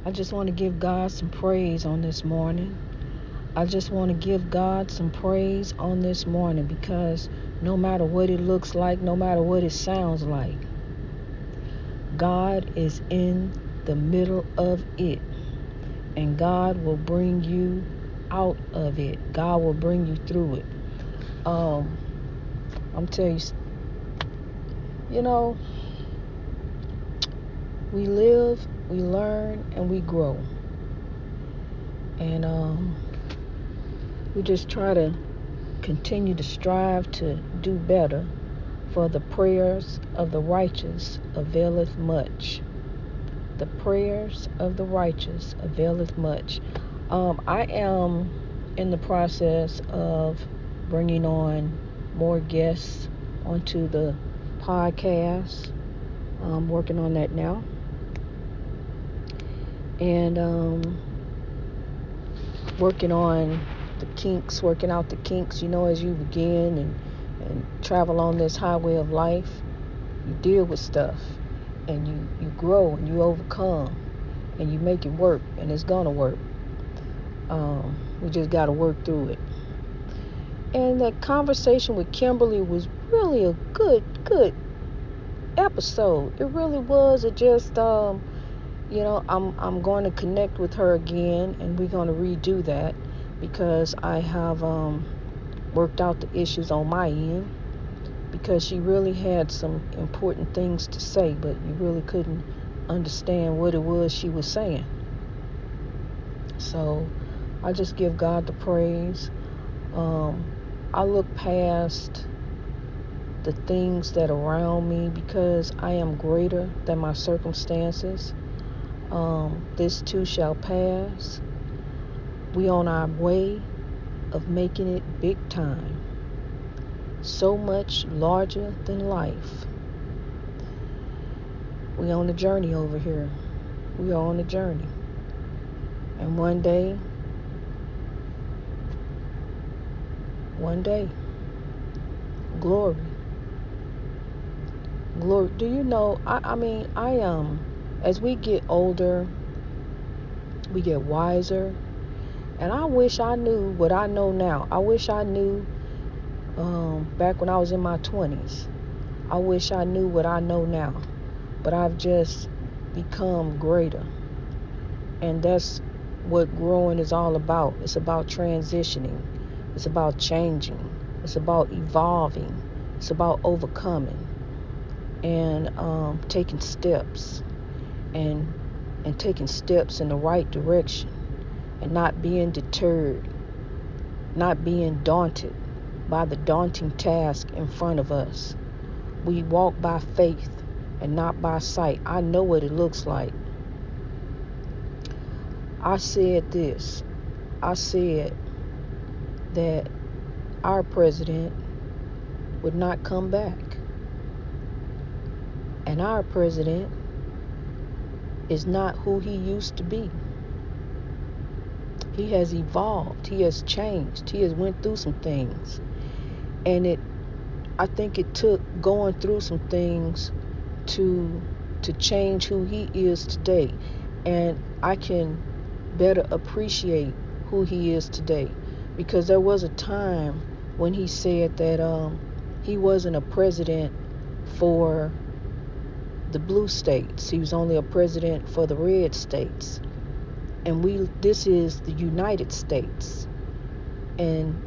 I just want to give God some praise on this morning. I just want to give God some praise on this morning because no matter what it looks like, no matter what it sounds like, God is in the middle of it. And God will bring you out of it. God will bring you through it. I'm telling you, we live, we learn, and we grow. And we just try to continue to strive to do better, for the prayers of the righteous availeth much. The prayers of the righteous availeth much. I am in the process of bringing on more guests onto the podcast. I'm working on that now. And working out the kinks, as you begin and travel on this highway of life, you deal with stuff and you grow and you overcome and you make it work, and it's gonna work. We just gotta work through it. And that conversation with Kimberly was really a good episode. It really was. It just I'm going to connect with her again, and we're going to redo that because I have worked out the issues on my end, because she really had some important things to say, but you really couldn't understand what it was she was saying. So I just give God the praise. I look past the things that are around me because I am greater than my circumstances. This too shall pass. We on our way of making it big time. So much larger than life. We on a journey over here. We are on a journey. And one day, glory. Glory. Do you know, I am, as we get older, we get wiser. And I wish I knew what I know now. I wish I knew back when I was in my 20s. I wish I knew what I know now. But I've just become greater. And that's what growing is all about. It's about transitioning. It's about changing. It's about evolving. It's about overcoming. And taking steps. And taking steps in the right direction. And not being deterred. Not being daunted by the daunting task in front of us. We walk by faith and not by sight. I know what it looks like. I said this. I said that our president would not come back. And our president is not who he used to be. He has evolved. He has changed. He has went through some things. And I think it took going through some things to change who he is today. And I can better appreciate who he is today, because there was a time when he said that he wasn't a president for the blue states. He was only a president for the red states. And this is the United States. And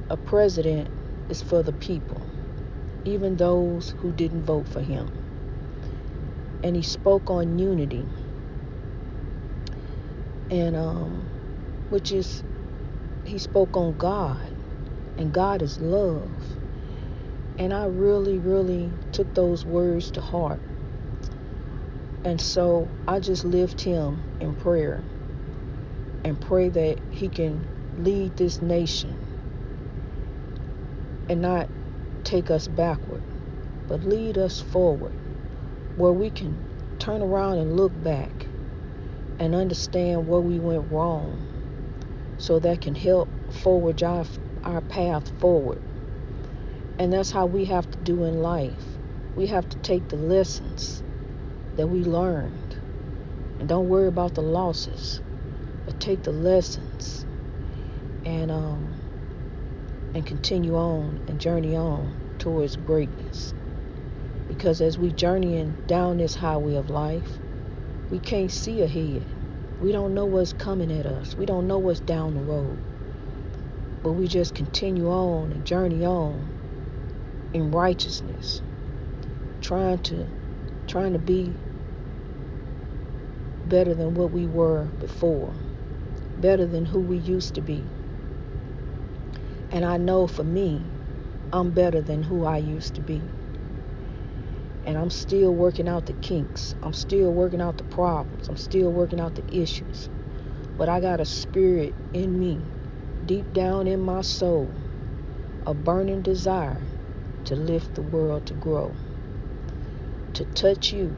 a president is for the people, even those who didn't vote for him. And he spoke on unity, and he spoke on God, and God is love. And I really, really took those words to heart. And so I just lift him in prayer and pray that he can lead this nation and not take us backward, but lead us forward, where we can turn around and look back and understand where we went wrong, so that can help forward our path forward. And that's how we have to do in life. We have to take the lessons that we learned. And don't worry about the losses, but take the lessons and continue on and journey on towards greatness. Because as we journeying down this highway of life, we can't see ahead. We don't know what's coming at us. We don't know what's down the road. But we just continue on and journey on in righteousness, trying to be better than what we were before, better than who we used to be. And I know for me, I'm better than who I used to be. And I'm still working out the kinks. I'm still working out the problems. I'm still working out the issues. But I got a spirit in me, deep down in my soul, a burning desire to lift the world to grow, to touch you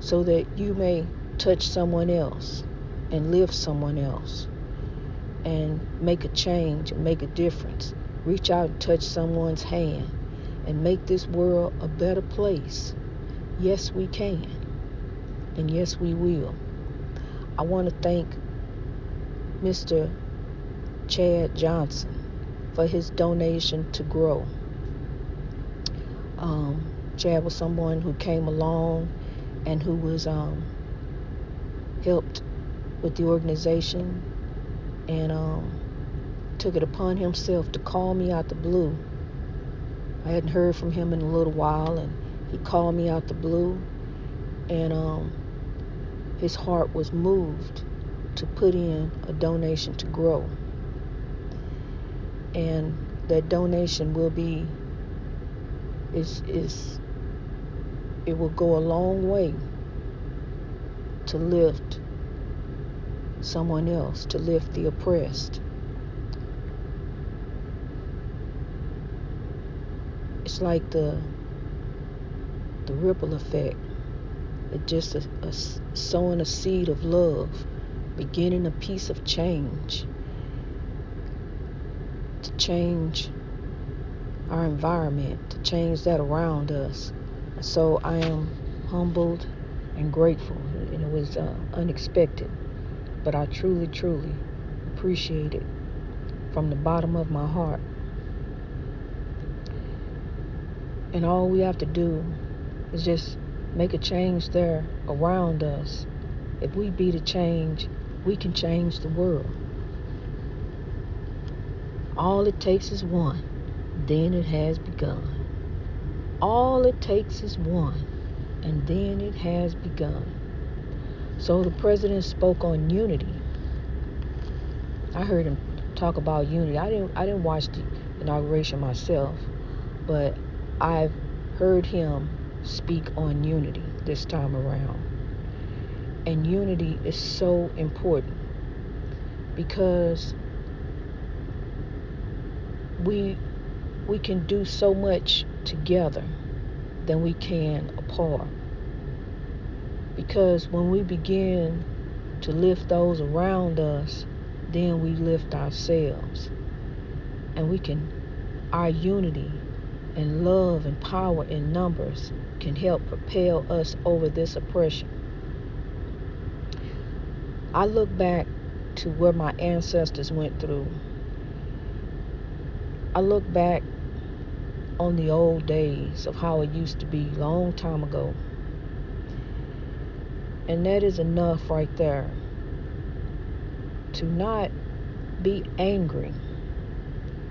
so that you may touch someone else and lift someone else and make a change and make a difference. Reach out and touch someone's hand and make this world a better place. Yes, we can. And yes, we will. I want to thank Mr. Chad Johnson for his donation to grow. Chad was someone who came along and who was helped with the organization and took it upon himself to call me out the blue. I hadn't heard from him in a little while, and he called me out the blue, and his heart was moved to put in a donation to grow. And that donation will be it will go a long way to lift someone else, to lift the oppressed. It's like the ripple effect. It's just sowing a seed of love, beginning a piece of change, to change our environment, to change that around us. So I am humbled and grateful, and it was unexpected, but I truly, truly appreciate it from the bottom of my heart. And all we have to do is just make a change there around us. If we be the change, we can change the world. All it takes is one, then it has begun. All it takes is one, and then it has begun. So the president spoke on unity. I heard him talk about unity. I didn't watch the inauguration myself, but I've heard him speak on unity this time around. And unity is so important because we can do so much together than we can apart. Because when we begin to lift those around us, then we lift ourselves. And our unity and love and power in numbers can help propel us over this oppression. I look back to where my ancestors went through. I look back on the old days of how it used to be a long time ago. And that is enough right there to not be angry,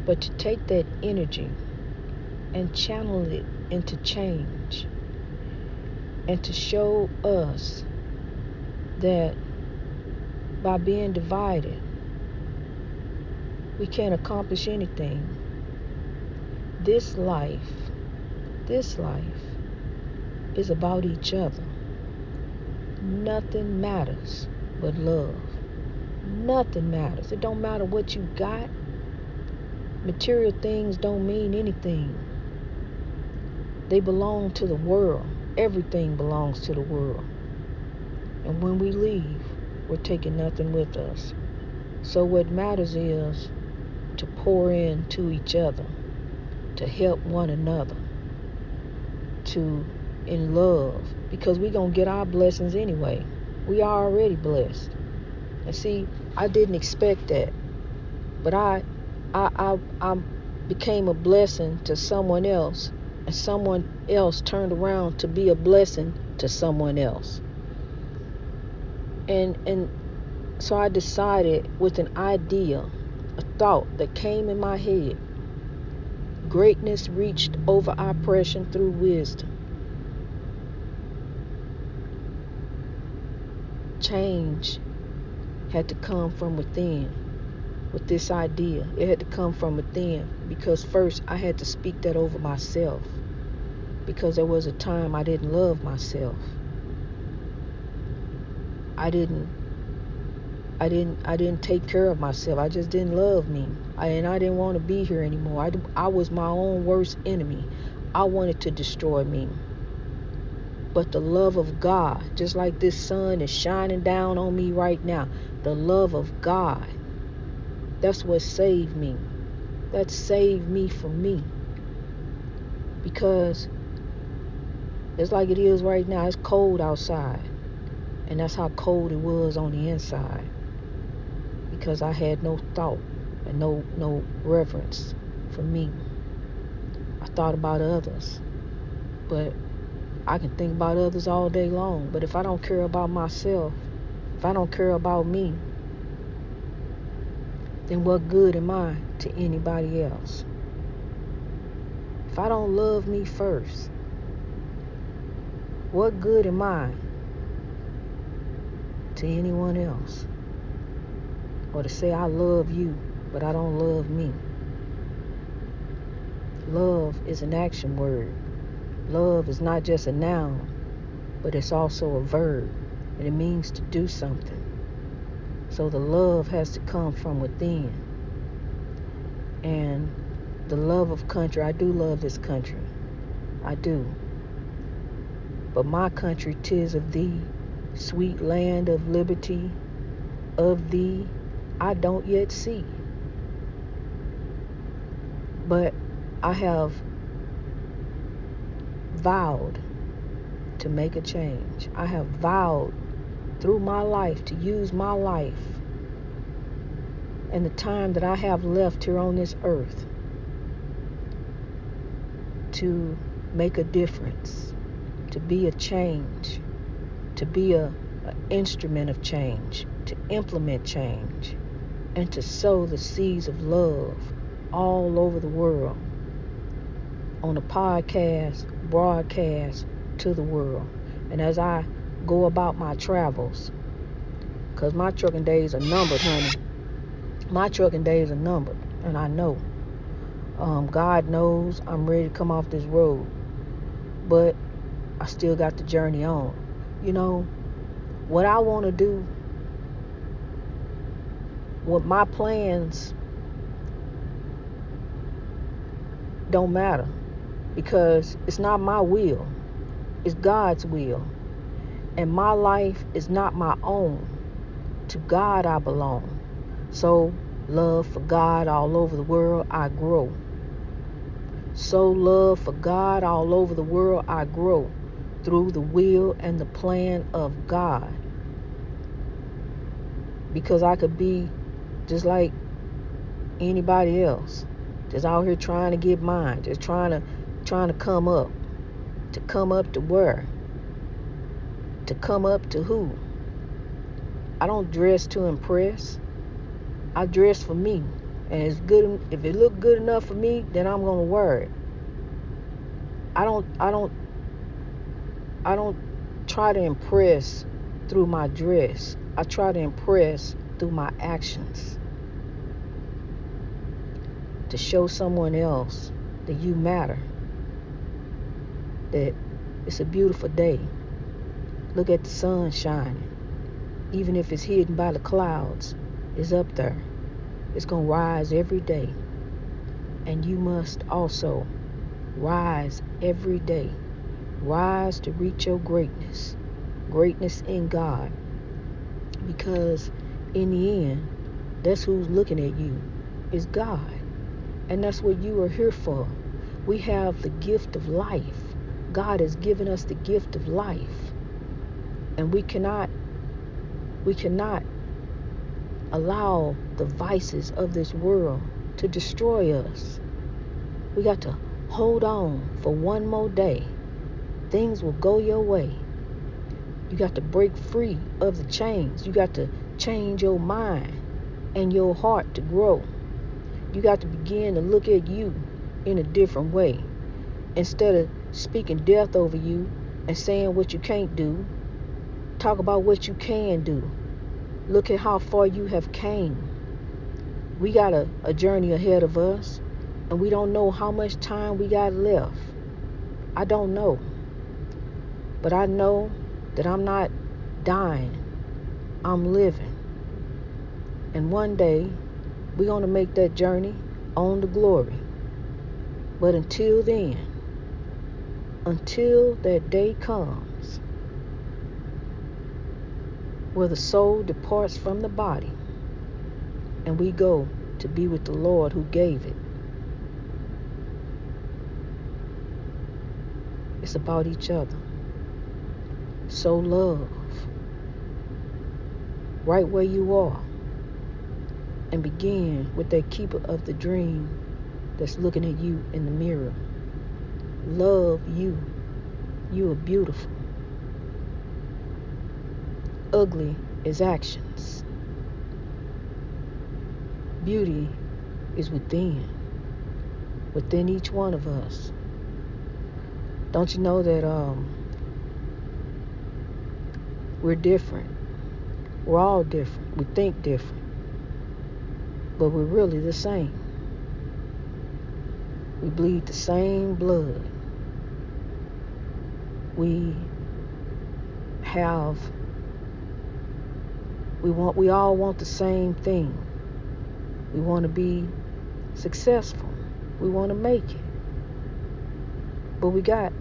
but to take that energy and channel it into change, and to show us that by being divided, we can't accomplish anything. This life is about each other. Nothing matters but love. Nothing matters. It don't matter what you got. Material things don't mean anything. They belong to the world. Everything belongs to the world. And when we leave, we're taking nothing with us. So what matters is to pour into each other, to help one another, to in love, because we gonna get our blessings anyway. We are already blessed. And see, I didn't expect that, but I became a blessing to someone else, and someone else turned around to be a blessing to someone else. And so I decided, with an idea, a thought that came in my head: greatness reached over oppression through wisdom. Change had to come from within. With this idea, it had to come from within, because first I had to speak that over myself, because there was a time I didn't love myself. I didn't take care of myself. I just didn't love me. I didn't want to be here anymore. I was my own worst enemy. I wanted to destroy me. But the love of God, just like this sun is shining down on me right now, the love of God, that's what saved me. That saved me from me. Because it's like it is right now. It's cold outside. And that's how cold it was on the inside. Because I had no thought and no reverence for me. I thought about others. But I can think about others all day long. But if I don't care about myself, if I don't care about me, then what good am I to anybody else? If I don't love me first, what good am I to anyone else? Or to say I love you, but I don't love me. Love is an action word. Love is not just a noun, but it's also a verb, and it means to do something. So the love has to come from within. And the love of country, I do love this country. I do. But my country, 'tis of thee, sweet land of liberty, of thee I don't yet see. But I have vowed to make a change. I have vowed through my life to use my life and the time that I have left here on this earth to make a difference, to be a change, to be an instrument of change, to implement change, and to sow the seeds of love all over the world, on a podcast, broadcast to the world. And as I go about my travels, because my trucking days are numbered, honey. My trucking days are numbered, and I know. God knows I'm ready to come off this road, but I still got the journey on. You know, what I want to do, what my plans don't matter, because it's not my will, it's God's will. And my life is not my own. To God I belong. So love for God all over the world, I grow. So love for God all over the world, I grow through the will and the plan of God. Because I could be just like anybody else, just out here trying to get mine, just trying to come up. To come up to where? To come up to who? I don't dress to impress. I dress for me. And it's good. If it look good enough for me, then I'm gonna wear it. I don't try to impress through my dress. I try to impress through my actions. To show someone else that you matter. That it's a beautiful day. Look at the sun shining. Even if it's hidden by the clouds, it's up there. It's going to rise every day. And you must also rise every day. Rise to reach your greatness. Greatness in God. Because in the end, that's who's looking at you, is God. And that's what you are here for. We have the gift of life. God has given us the gift of life, and we cannot allow the vices of this world to destroy us. We got to hold on for one more day. Things will go your way. You got to break free of the chains. You got to change your mind and your heart to grow. You got to begin to look at you in a different way. Instead of speaking death over you and saying what you can't do, talk about what you can do. Look at how far you have came. We got a journey ahead of us, and we don't know how much time we got left. I don't know. But I know that I'm not dying. I'm living. And one day, we're going to make that journey on to glory. But until then, until that day comes where the soul departs from the body and we go to be with the Lord who gave it, it's about each other. Sow love right where you are, and begin with that keeper of the dream that's looking at you in the mirror. Love you. You are beautiful. Ugly is actions. Beauty is within each one of us. Don't you know that we're different? We're all different. We think different. But we're really the same. We bleed the same blood. We all want the same thing. We want to be successful. We want to make it. But we got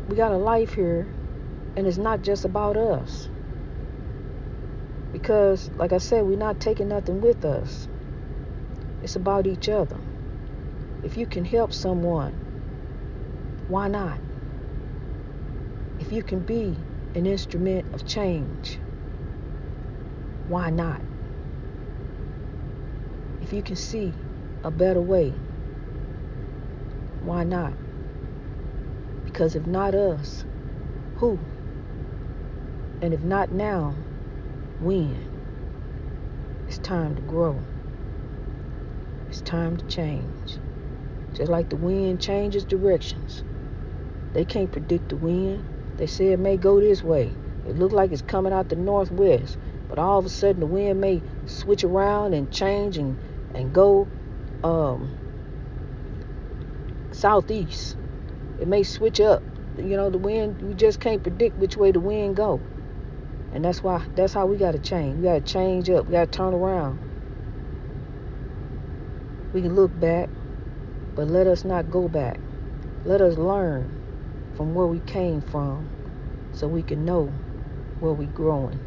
a life here, and it's not just about us. Because, like I said, we're not taking nothing with us. It's about each other. If you can help someone, why not? If you can be an instrument of change, why not? If you can see a better way, why not? Because if not us, who? And if not now, when? It's time to grow. It's time to change. Just like the wind changes directions. They can't predict the wind. They say it may go this way. It looked like it's coming out the northwest. But all of a sudden the wind may switch around and change and go southeast. It may switch up. The wind, we just can't predict which way the wind go. And that's how we got to change. We got to change up. We got to turn around. We can look back, but let us not go back. Let us learn from where we came from so we can know where we're growing.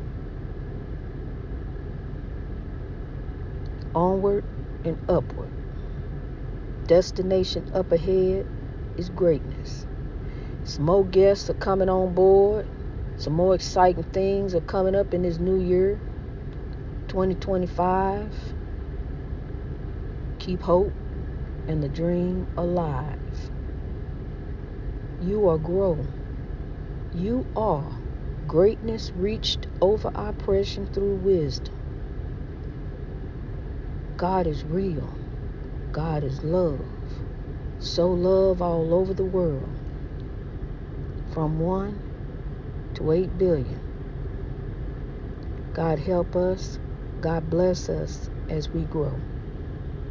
Onward and upward. Destination up ahead is greatness. Some more guests are coming on board. Some more exciting things are coming up in this new year, 2025. Keep hope and the dream alive. You are grown. You are greatness reached over oppression through wisdom. God is real. God is love. Sow love all over the world. From 1 to 8 billion. God help us. God bless us as we grow.